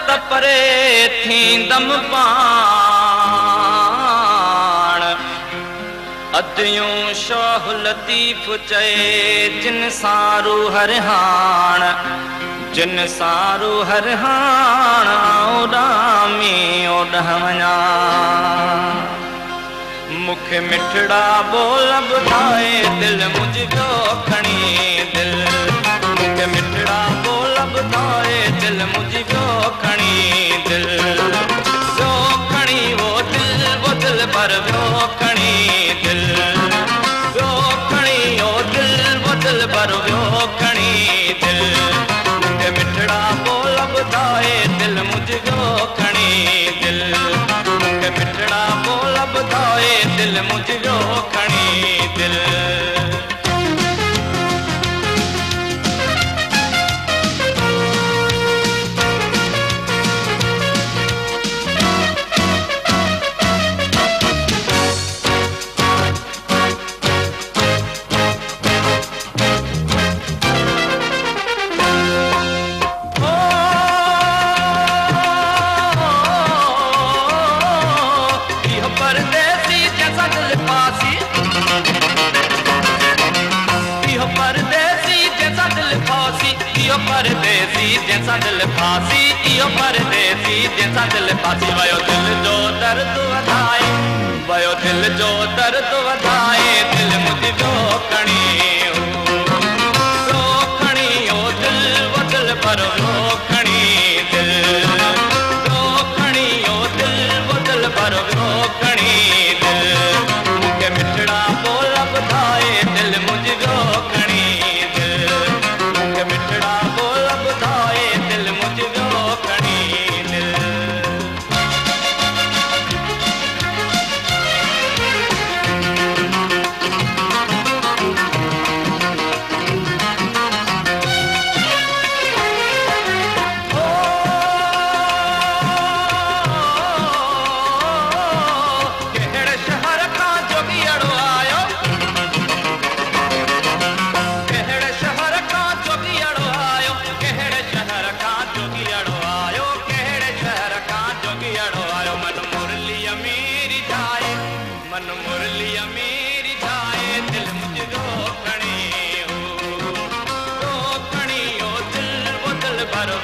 तपरे थींदम पाण अदयूं शोह लतीफ़ चए जिन सारू हरहाण जिन सारू हरहाण ओडामी ओडह वञा मुखे मिठड़ा बोल ॿुधाए दिल मुझो खणी दिल मुखे मिठड़ा बोल ॿुधाए दिल मुझो खणी दिल जो खणी वो दिल पर वो खणी दिल जो खणी वो दिल पर वो खणी दिल मुखे मिठड़ा बोल ॿुधाए दिल मुझो खणी दिल मुखे मिठड़ा बोल ॿुधाए दिल मुझो खणी दिल परदेसी जैसा दिल फांसी इहो परदेसी जैसा दिल फांसी वयो दिल जो दर्द वधाए वयो दिल जो दर्द वधाए दिल मुझो खणी ओ दिल वो दिल पर वो खणी दिल जो खणी ओ दिल वो दिल पर वो खणी दिल मुखे मिठड़ा बोल ॿुधाए दिल मुझो खणी दिल मुखे मिठड़ा बोल ॿुधाए दिल मुझो खणी दिल कहिड़े शहर खां जोगियड़ो आयो कहिड़े शहर खां जोगियड़ो आयो कहिड़े शहर खां जोगियड़ो आयो कहिड़े शहर खां जोगियड़ो आयो मन मुरलीअ मेरी जाए मन मुरलीअ मेरी जाए दिल मुझो खणी ओ खणी ओ दिल वो दिल भर